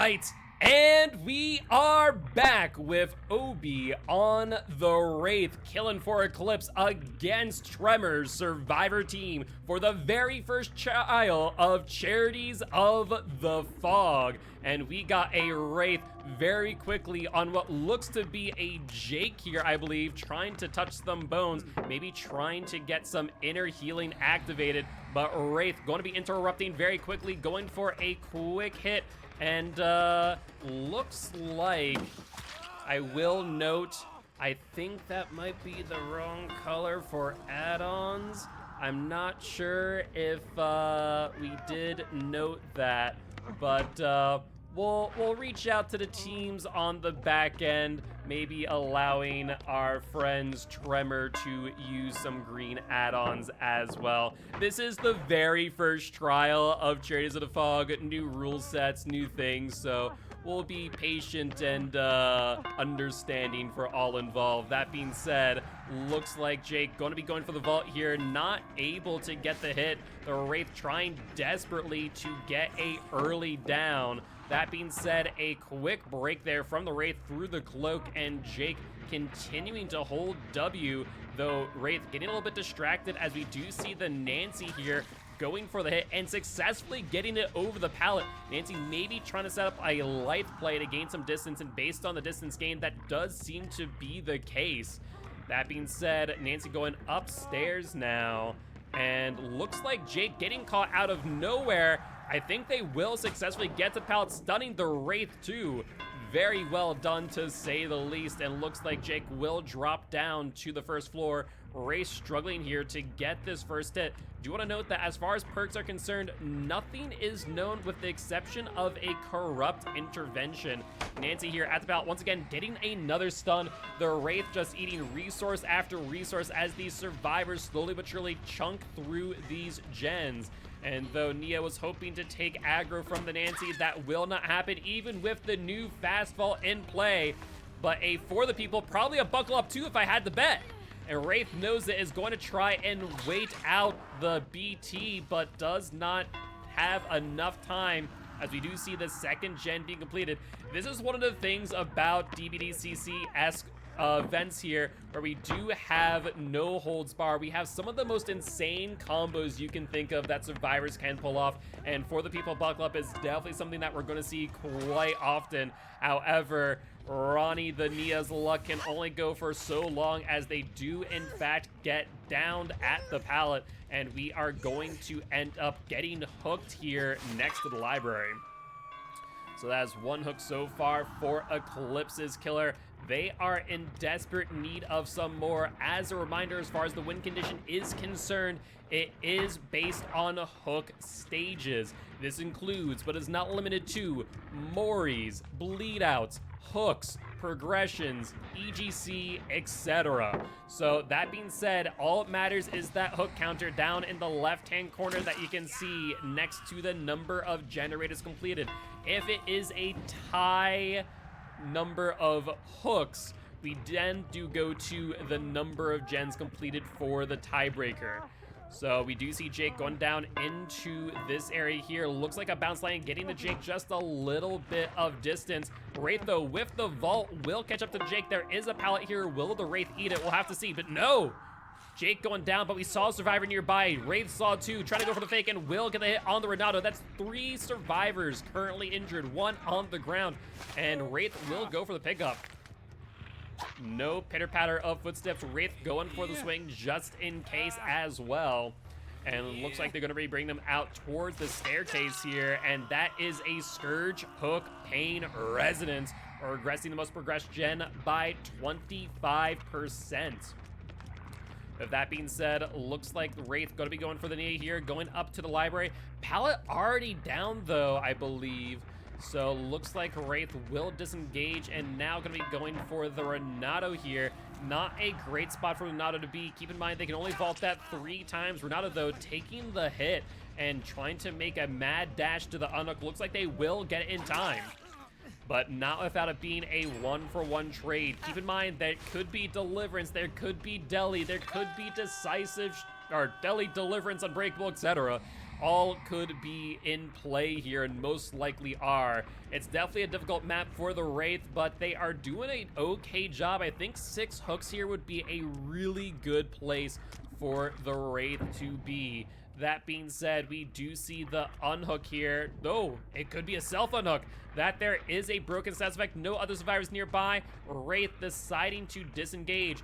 right, and we are back with Obi on the Wraith, killing for Eclipse against Tremor's Survivor team for the very first trial of Charities of the Fog. And we got a Wraith very quickly on what looks to be a Jake here, I believe, trying to touch some bones, maybe trying to get some inner healing activated. But Wraith going to be interrupting very quickly, going for a quick hit. And looks like, I will note, I think that might be the wrong color for add-ons. I'm not sure if we did note that, but we'll reach out to the teams on the back end, maybe allowing our friends Tremor to use some green add-ons as well. This is the very first trial of Charities of the Fog, new rule sets, new things, so we'll be patient and understanding for all involved. That being said, looks like Jake going to be going for the vault here, not able to get the hit. The Wraith trying desperately to get a early down. That being said, a quick break there from the Wraith through the cloak, and Jake continuing to hold W, though Wraith getting a little bit distracted as we do see the Nancy here going for the hit and successfully getting it over the pallet. Nancy maybe trying to set up a life play to gain some distance, and based on the distance gain, that does seem to be the case. That being said, Nancy going upstairs now, and looks like Jake getting caught out of nowhere. I think they will successfully get to the pallet, stunning the Wraith too. Very well done, to say the least, and looks like Jake will drop down to the first floor. Wraith struggling here to get this first hit. Do want to note that as far as perks are concerned, nothing is known with the exception of a corrupt intervention. Nancy here at the pallet, once again getting another stun. The Wraith just eating resource after resource as these survivors slowly but surely chunk through these gens. And though Nia was hoping to take aggro from the Nancy, that will not happen even with the new fast vault in play. But a for the people, probably a buckle up too if I had to bet. And Wraith knows it, is going to try and wait out the BT, but does not have enough time, as we do see the second gen being completed. This is one of the things about DBDCC-esque events here, where we do have no holds bar. We have some of the most insane combos you can think of that survivors can pull off, and for the people buckle up is definitely something that we're going to see quite often. However, Ronnie the Nia's luck can only go for so long, as they do in fact get downed at the pallet, and we are going to end up getting hooked here next to the library. So that's one hook so far for Eclipse's killer. They are in desperate need of some more. As a reminder, as far as the win condition is concerned, it is based on hook stages. This includes, but is not limited to, Moris, bleed outs, hooks, progressions, EGC, etc. So that being said, all it matters is that hook counter down in the left-hand corner that you can see next to the number of generators completed. If it is a tie number of hooks, we then do go to the number of gens completed for the tiebreaker. So we do see Jake going down into this area here. Looks like a bounce line, getting to Jake just a little bit of distance. Wraith, though, with the vault, will catch up to Jake. There is a pallet here. Will the Wraith eat it? We'll have to see, but no! Jake going down, but we saw a survivor nearby. Wraith saw two, trying to go for the fake, and will get the hit on the Renato. That's 3 survivors currently injured, 1 on the ground, and Wraith will go for the pickup. No pitter-patter of footsteps. Wraith going for the swing just in case as well. And it looks like they're going to be bringing them out towards the staircase here, and that is a Scourge Hook Pain Resonance, regressing the most progressed gen by 25%. With that being said, looks like Wraith going to be going for the knee here, going up to the library. Pallet already down, though, I believe. So looks like Wraith will disengage, and now going to be going for the Renato here. Not a great spot for Renato to be. Keep in mind, they can only vault that 3 times. Renato, though, taking the hit and trying to make a mad dash to the unhook. Looks like they will get it in time, but not without it being a 1-for-1 trade. Keep in mind, there could be Deliverance, there could be Deli, there could be Decisive, or Deli, Deliverance, Unbreakable, etc. all could be in play here, and most likely are. It's definitely a difficult map for the Wraith, but they are doing an okay job. I think 6 hooks here would be a really good place for the Wraith to be. That being said, we do see the unhook here, though it could be a self-unhook. That there is a broken status effect, no other survivors nearby. Wraith deciding to disengage.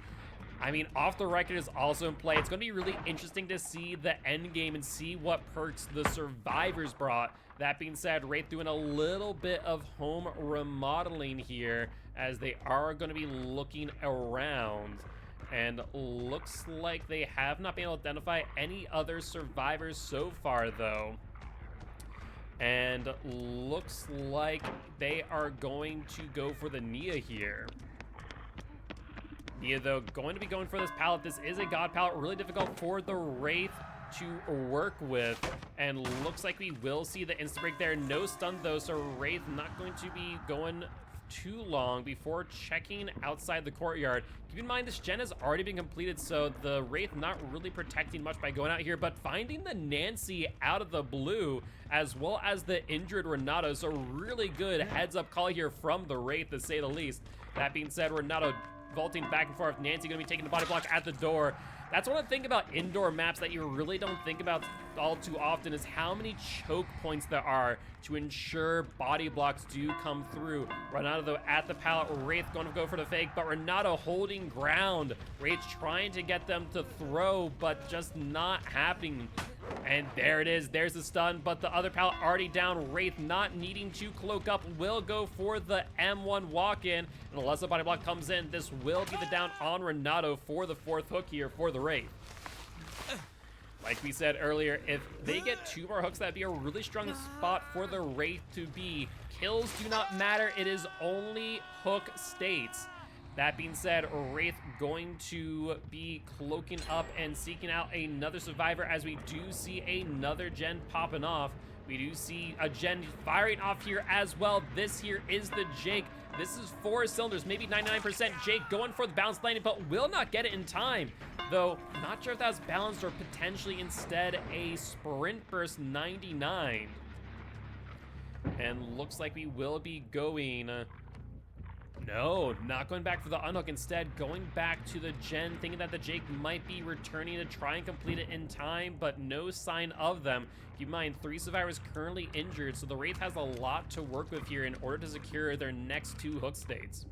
I mean, off the record is also in play. It's going to be really interesting to see the end game and see what perks the survivors brought. That being said, Wraith doing a little bit of home remodeling here as they are going to be looking around. And looks like they have not been able to identify any other survivors so far, though. And looks like they are going to go for the Nia here. Nia, though, going to be going for this pallet. This is a god pallet, really difficult for the Wraith to work with. And looks like we will see the insta break there. No stun, though, so Wraith not going to be going too long before checking outside the courtyard. Keep in mind, this gen has already been completed, so the Wraith not really protecting much by going out here, but finding the Nancy out of the blue, as well as the injured Renato, so really good heads-up call here from the Wraith, to say the least. That being said, Renato vaulting back and forth. Nancy gonna be taking the body block at the door. That's one of the things about indoor maps that you really don't think about all too often, is how many choke points there are to ensure body blocks do come through. Renato, though, at the pallet. Wraith going to go for the fake, but Renato holding ground. Wraith trying to get them to throw, but just not happening. And there it is. There's the stun, but the other pallet already down. Wraith not needing to cloak up will go for the M1 walk-in. And unless the body block comes in, this will be the down on Renato for the 4th hook here for the Wraith. Like we said earlier, if they get 2 more hooks, that'd be a really strong spot for the Wraith to be. Kills do not matter. It is only hook states. That being said, Wraith going to be cloaking up and seeking out another survivor, as we do see another gen popping off. We do see a gen firing off here as well. This here is the Jake. This is 4 cylinders, maybe 99%. Jake going for the balanced landing, but will not get it in time. Though, not sure if that's balanced or potentially instead a sprint burst 99. And looks like we will be going... No, not going back for the unhook. Instead, going back to the gen, thinking that the Jake might be returning to try and complete it in time, but no sign of them. Keep in mind, 3 survivors currently injured, so the Wraith has a lot to work with here in order to secure their next 2 hook states.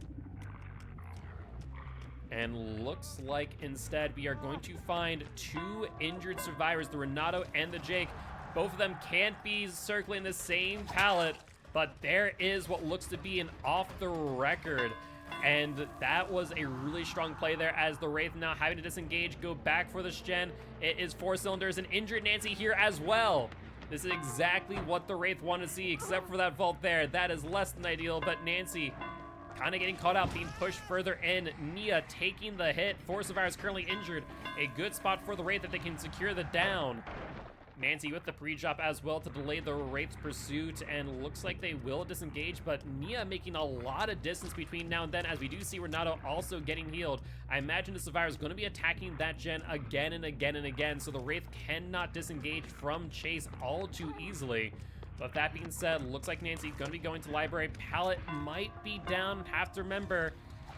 And looks like instead we are going to find 2 injured survivors, the Renato and the Jake. Both of them can't be circling the same pallet, but there is what looks to be an off the record. And that was a really strong play there, as the Wraith now having to disengage, go back for this gen. It is 4 cylinders, an injured Nancy here as well. This is exactly what the Wraith want to see, except for that vault there. That is less than ideal, but Nancy kind of getting caught out, being pushed further in. Nia taking the hit. 4 survivors currently injured. A good spot for the Wraith that they can secure the down. Nancy with the pre-drop as well to delay the Wraith's pursuit, and looks like they will disengage, but Nia making a lot of distance between now and then, as we do see Renato also getting healed. I imagine the survivor is going to be attacking that gen again and again and again, so the Wraith cannot disengage from chase all too easily. But that being said, looks like Nancy's going to be going to library. Pallet might be down, have to remember,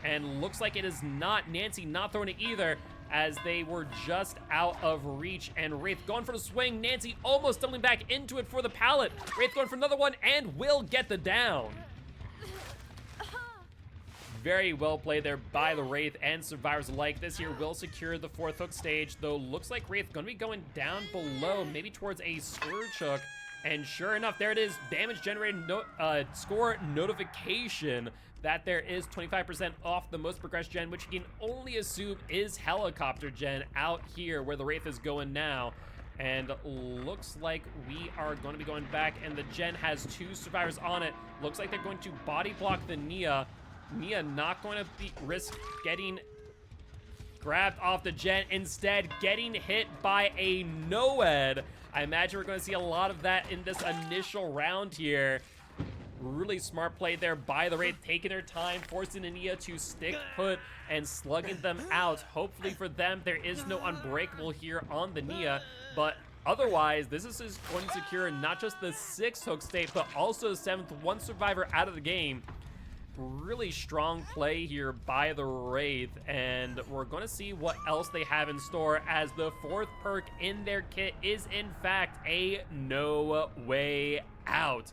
and looks like it is not. Nancy not throwing it either, as they were just out of reach, and Wraith going for the swing. Nancy almost stumbling back into it for the pallet. Wraith going for another one and will get the down. Very well played there by the Wraith and survivors alike. This here will secure the 4th hook stage, though looks like Wraith going to be going down below, maybe towards a scourge hook. And sure enough, there it is, damage generated score notification that there is 25% off the most progressed gen, which you can only assume is helicopter gen out here where the Wraith is going now. And looks like we are going to be going back, and the gen has 2 survivors on it. Looks like they're going to body block the Nia. Nia not going to risk getting grabbed off the gen, instead getting hit by a Noed. I imagine we're going to see a lot of that in this initial round here. Really smart play there by the Wraith, taking their time, forcing Nia to stick put and slugging them out. Hopefully for them, there is no unbreakable here on the Nia, but Otherwise, this is just going to secure not just the 6th hook state, but also the 7th, one survivor out of the game. Really strong play here by the Wraith, and we're going to see what else they have in store, as the 4th perk in their kit is in fact a No Way Out.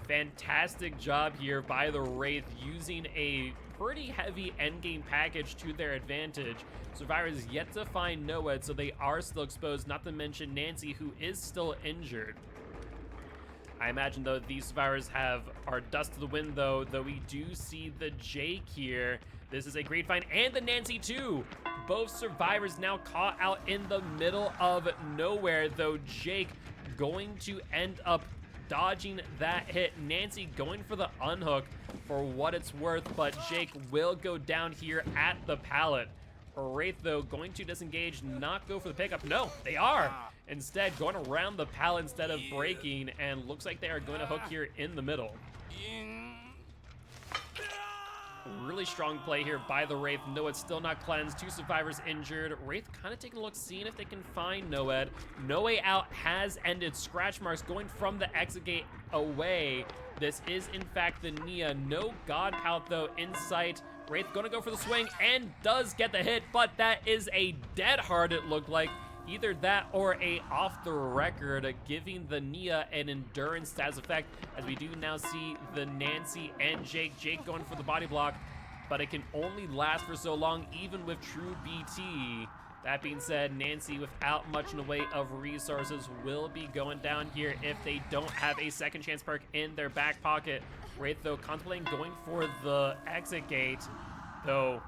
Fantastic job here by the Wraith, using a pretty heavy endgame package to their advantage. Survivors yet to find Noed, so they are still exposed, not to mention Nancy, who is still injured. I imagine, though, these survivors are dust to the wind, though we do see the Jake here. This is a great find, and the Nancy, too. Both survivors now caught out in the middle of nowhere, though Jake going to end up dodging that hit. Nancy going for the unhook for what it's worth, but Jake will go down here at the pallet. Wraith, though, going to disengage, not go for the pickup. No, they are. Instead, going around the pallet instead of breaking, and looks like they are going to hook here in the middle. Really strong play here by the Wraith. Noed still not cleansed. 2 survivors injured. Wraith kind of taking a look, seeing if they can find Noed. No Way Out has ended. Scratch marks going from the exit gate away. This is, in fact, the Nia. No God Pout, though, in sight. Wraith gonna go for the swing and does get the hit, but that is a dead hard, it looked like. Either that or a off the record, giving the Nia an endurance stats effect, as we do now see the Nancy and Jake. Jake going for the body block, but it can only last for so long, even with true BT. That being said, Nancy, without much in the way of resources, will be going down here if they don't have a second chance perk in their back pocket. Wraith, though, contemplating going for the exit gate, though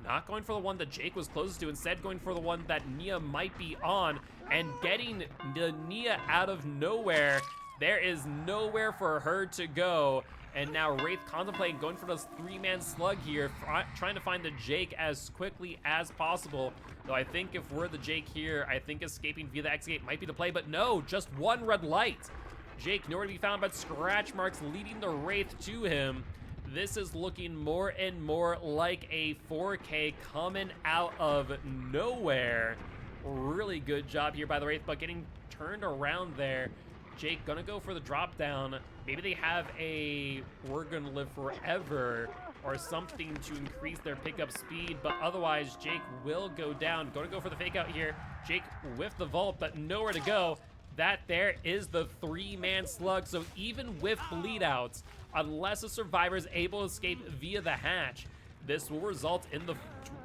not going for the one that Jake was closest to, instead going for the one that Nia might be on, and getting the Nia out of nowhere. There is nowhere for her to go, and now Wraith contemplating going for this 3-man slug here, trying to find the Jake as quickly as possible. Though I think if we're the Jake here, I think escaping via the exit gate might be the play, but no, just one red light. Jake nowhere to be found, but scratch marks leading the Wraith to him. This is looking more and more like a 4K coming out of nowhere. Really good job here by the Wraith, but getting turned around there. Jake gonna go for the drop down. Maybe they have a "we're gonna live forever" or something to increase their pickup speed, but otherwise Jake will go down. Gonna go for the fake out here. Jake with the vault, but nowhere to go. That there is the 3-man slug, so even with bleed outs, unless a survivor is able to escape via the hatch, this will result in the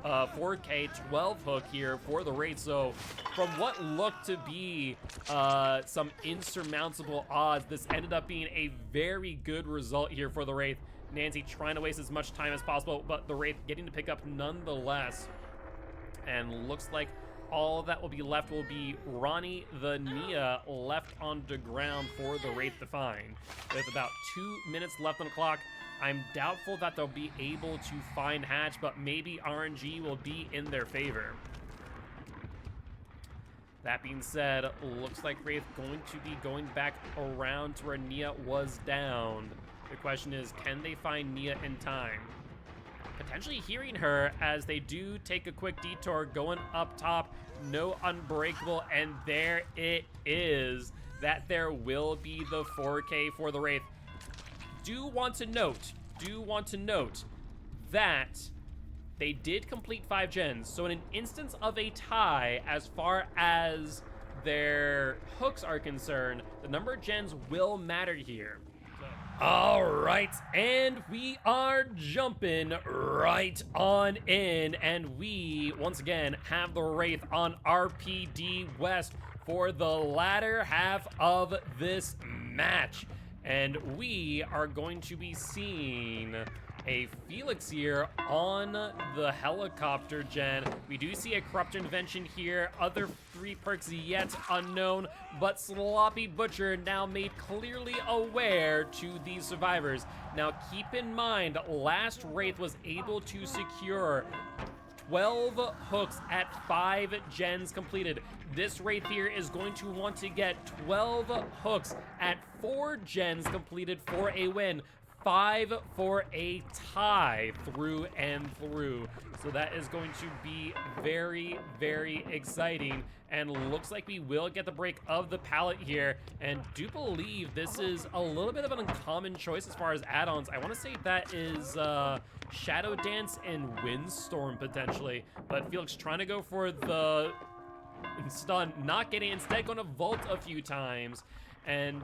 4K 12 hook here for the Wraith. So from what looked to be some insurmountable odds, this ended up being a very good result here for the Wraith. Nancy trying to waste as much time as possible, but the Wraith getting to pick up nonetheless. And looks like all that will be left will be Ronnie the Nia left on the ground for the Wraith to find. With about 2 minutes left on the clock, I'm doubtful that they'll be able to find Hatch, but maybe RNG will be in their favor. That being said, looks like Wraith going to be going back around to where Nia was down. The question is, can they find Nia in time? Potentially hearing her, as they do take a quick detour going up top. No unbreakable, and there it is. That there will be the 4K for the Wraith. Do want to note that they did complete 5 gens. So in an instance of a tie, as far as their hooks are concerned, the number of gens will matter here. All right, and we are jumping right on in, and we, once again, have the Wraith on RPD West for the latter half of this match. And we are going to be seeing a Felix here on the helicopter gen. We do see a Corrupt Intervention here. Other 3 perks yet unknown, but Sloppy Butcher now made clearly aware to these survivors. Now keep in mind, last Wraith was able to secure 12 hooks at 5 gens completed. This Wraith here is going to want to get 12 hooks at 4 gens completed for a win. 5 for a tie through and through. So that is going to be very, very exciting. and looks like we will get the break of the pallet here, and do believe this is a little bit of an uncommon choice as far as add-ons. I want to say that is Shadow Dance and Windstorm potentially, but Felix trying to go for the stun, not getting it, instead going to vault a few times. And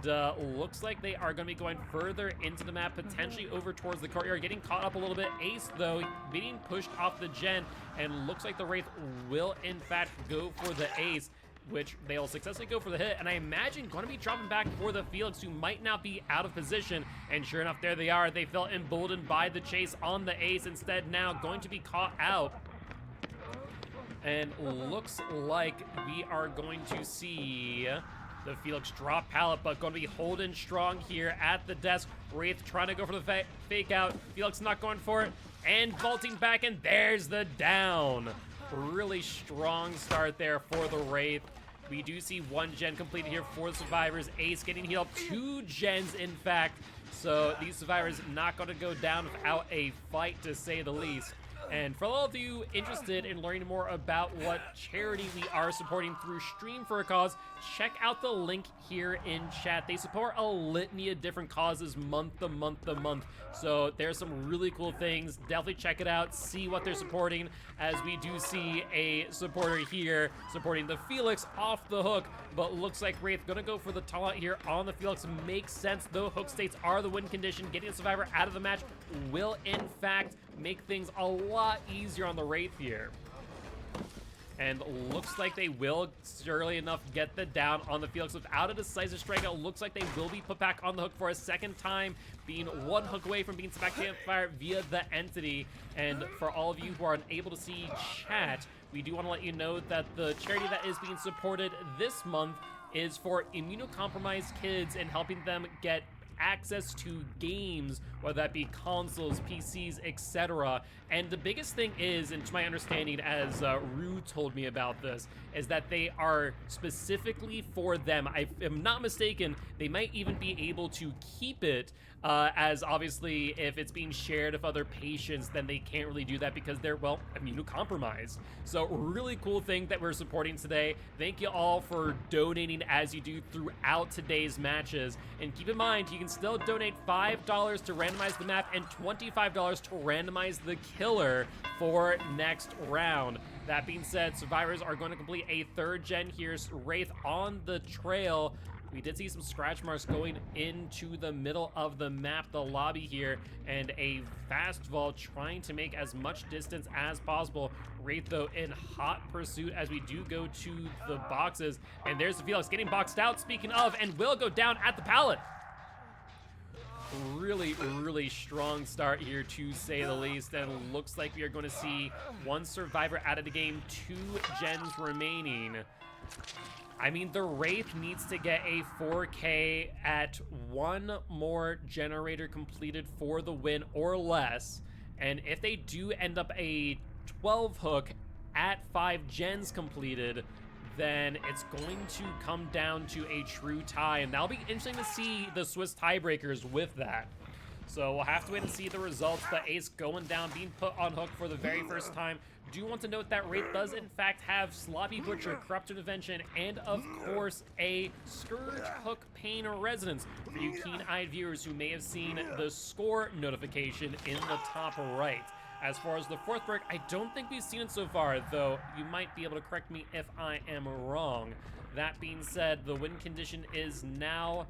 looks like they are going to be going further into the map, potentially over towards the courtyard, getting caught up a little bit. Ace, though, being pushed off the gen, and looks like the Wraith will, in fact, go for the Ace, which they'll successfully go for the hit, and I imagine going to be dropping back for the Felix, who might now be out of position, and sure enough, there they are. They felt emboldened by the chase on the Ace, instead now going to be caught out. And looks like we are going to see the Felix drop pallet, but going to be holding strong here at the desk. Wraith trying to go for the fake out. Felix not going for it, and vaulting back, and there's the down. Really strong start there for the Wraith. We do see 1 gen completed here for the survivors. Ace getting healed, 2 gens in fact. So these survivors not going to go down without a fight, to say the least. And for all of you interested in learning more about what charity we are supporting through Stream for a Cause, check out the link here in chat. They support a litany of different causes month to month to month. So there's some really cool things. Definitely check it out, see what they're supporting, as we do see a supporter here supporting the Felix off the hook, but looks like Wraith gonna go for the taunt here on the Felix. Makes sense, though hook states are the win condition. Getting a survivor out of the match will in fact make things a lot easier on the Wraith here. And looks like they will, surely enough, get the down on the Felix without a decisive strike. It looks like they will be put back on the hook for a second time, being 1 hook away from being smacked to fire via the entity. And for all of you who are unable to see chat, we do want to let you know that the charity that is being supported this month is for immunocompromised kids and helping them get access to games, whether that be consoles, PCs, etc. And the biggest thing is, and to my understanding, as Rue told me about this, is that they are specifically for them. If I'm not mistaken, they might even be able to keep it, as obviously if it's being shared with other patients, then they can't really do that because they're, well, immunocompromised. So really cool thing that we're supporting today. Thank you all for donating as you do throughout today's matches. And keep in mind, you can still donate $5 to randomize the map and $25 to randomize the killer for next round. That being said, survivors are going to complete a 3rd gen here. Wraith on the trail. We did see some scratch marks going into the middle of the map, the lobby here, and a fast vault trying to make as much distance as possible. Wraith, though, in hot pursuit as we do go to the boxes. And there's the Felix getting boxed out, speaking of, and will go down at the pallet. Really strong start here, to say the least, and looks like we are going to see 1 survivor out of the game, 2 gens remaining. I mean, the Wraith needs to get a 4K at 1 more generator completed for the win or less, and if they do end up a 12 hook at 5 gens completed, then it's going to come down to a true tie, and that'll be interesting to see the Swiss tiebreakers with that. So we'll have to wait and see the results. The Ace going down, being put on hook for the very first time. Do want to note that Wraith does in fact have Sloppy Butcher, Corrupt Intervention, and of course a Scourge Hook Pain Resonance for you keen-eyed viewers who may have seen the score notification in the top right. As far as the 4th perk, I don't think we've seen it so far, though you might be able to correct me if I am wrong. That being said, the win condition is now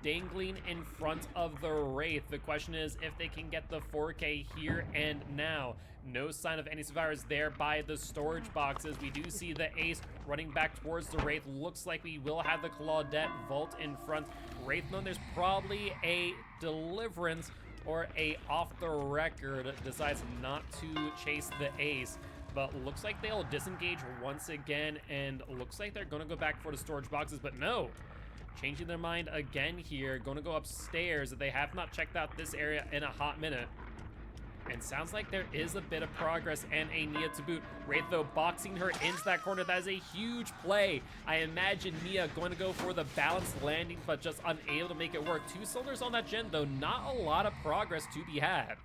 dangling in front of the Wraith. The question is if they can get the 4K here and now. No sign of any survivors there by the storage boxes. We do see the Ace running back towards the Wraith. Looks like we will have the Claudette vault in front. Wraith known there's probably a Deliverance or a off the record decides not to chase the Ace, but looks like they'll disengage once again, and looks like they're gonna go back for the storage boxes, but no, changing their mind again here, gonna go upstairs. They have not checked out this area in a hot minute. And sounds like there is a bit of progress and a Nia to boot. Wraith, though, boxing her into that corner. That is a huge play. I imagine Nia going to go for the balanced landing, but just unable to make it work. 2 cylinders on that gen, though. Not a lot of progress to be had.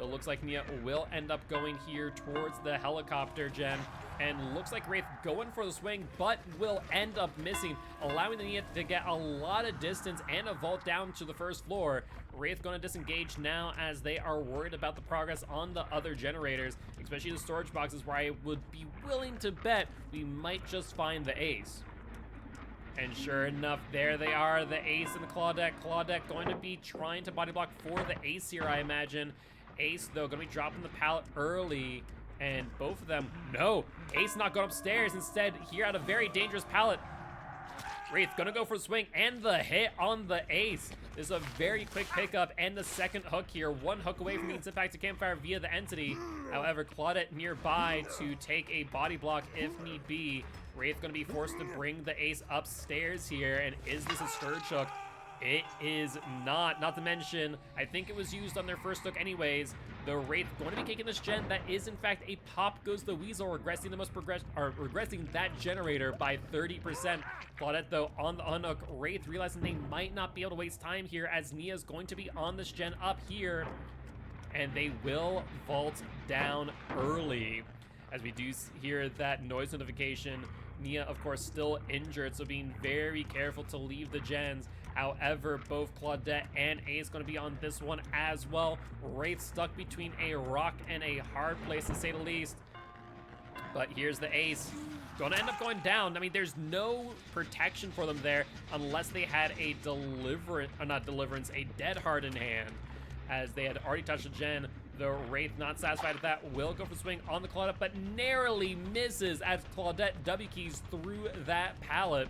It looks like Nia will end up going here towards the helicopter gen. And looks like Wraith going for the swing, but will end up missing, allowing the Nia to get a lot of distance and a vault down to the first floor. Wraith going to disengage now as they are worried about the progress on the other generators, especially the storage boxes, where I would be willing to bet we might just find the ace. And sure enough, there they are, the ace and the Claudette. Claudette going to be trying to body block for the ace here, I imagine. Ace, though, going to be dropping the pallet early. And both of them, no, Ace not going upstairs. Instead, here at a very dangerous pallet. Wraith gonna go for the swing and the hit on the ace. This is a very quick pickup and the second hook here. One hook away from being sent back to campfire via the entity. However, Claudette nearby to take a body block if need be. Wraith gonna be forced to bring the ace upstairs here. And is this a Scourge hook? It is not. Not to mention, I think it was used on their first hook anyways. The Wraith going to be taking this gen. That is, in fact, a pop goes the Weasel, regressing regressing that generator by 30%. Claudette, though, on the unhook. Wraith realizing they might not be able to waste time here, as Nia's going to be on this gen up here. And they will vault down early. As we do hear that noise notification, Nia, of course, still injured, so being very careful to leave the gens. However, both Claudette and Ace going to be on this one as well. Wraith stuck between a rock and a hard place, to say the least. But here's the ace. Going to end up going down. I mean, there's no protection for them there unless they had a a dead hard in hand, as they had already touched the gen. The Wraith, not satisfied with that, will go for the swing on the Claudette, but narrowly misses as Claudette W keys through that pallet.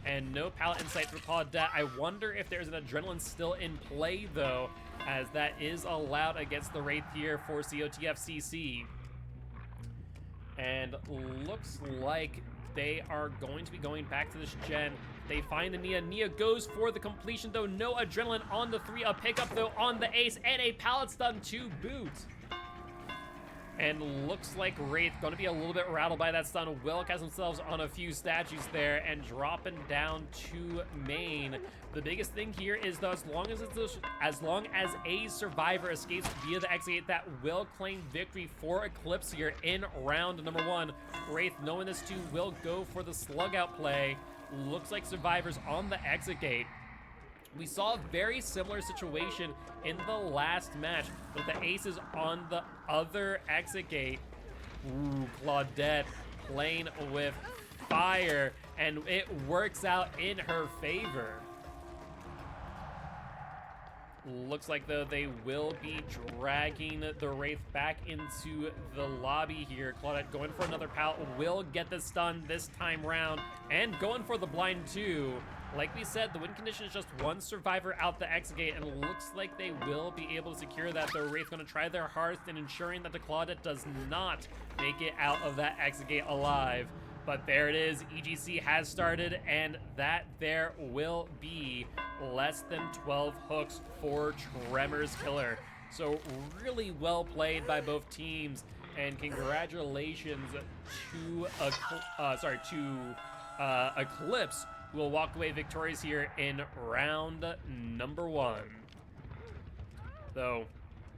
And no pallet in sight for Claudette. I wonder if there's an adrenaline still in play, though, as that is allowed against the Wraith here for CoTF CC. And looks like they are going to be going back to this gen. They find the Nia. Nia goes for the completion, though. No adrenaline on the 3. A pickup, though, on the ace, and a pallet stun to boot. And looks like Wraith going to be a little bit rattled by that stun. Will cast themselves on a few statues there and dropping down to main. The biggest thing here is, though, as long as a survivor escapes via the exit gate, that will claim victory for Eclipse here in round number 1. Wraith, knowing this too, will go for the slug out play. Looks like survivors on the exit gate. We saw a very similar situation in the last match with the aces on the other exit gate. Ooh, Claudette playing with fire, and it works out in her favor. Looks like, though, they will be dragging the Wraith back into the lobby here. Claudette going for another pallet, will get the stun this time round, and going for the blind too. Like we said, the win condition is just one survivor out the exit gate, and it looks like they will be able to secure that. The Wraith going to try their hardest in ensuring that the Claudette does not make it out of that exit gate alive. But there it is, EGC has started, and that there will be less than 12 hooks for Tremor's killer. So really well played by both teams, and congratulations to Eclipse, who will walk away victorious here in round number 1. Though,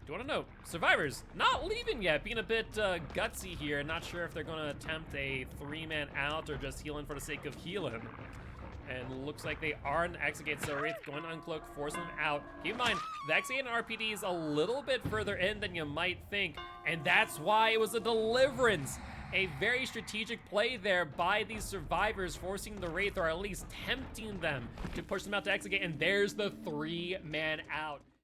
do you want to know, survivors not leaving yet, being a bit gutsy here. Not sure if they're going to attempt a 3-man out or just healing for the sake of healing. And looks like they are in the exit gate, so Wraith going to uncloak, forcing them out. Keep in mind, the exit gate and RPD is a little bit further in than you might think, and that's why it was a deliverance. A very strategic play there by these survivors, forcing the Wraith, or at least tempting them to push them out to exit gate, and there's the 3-man out.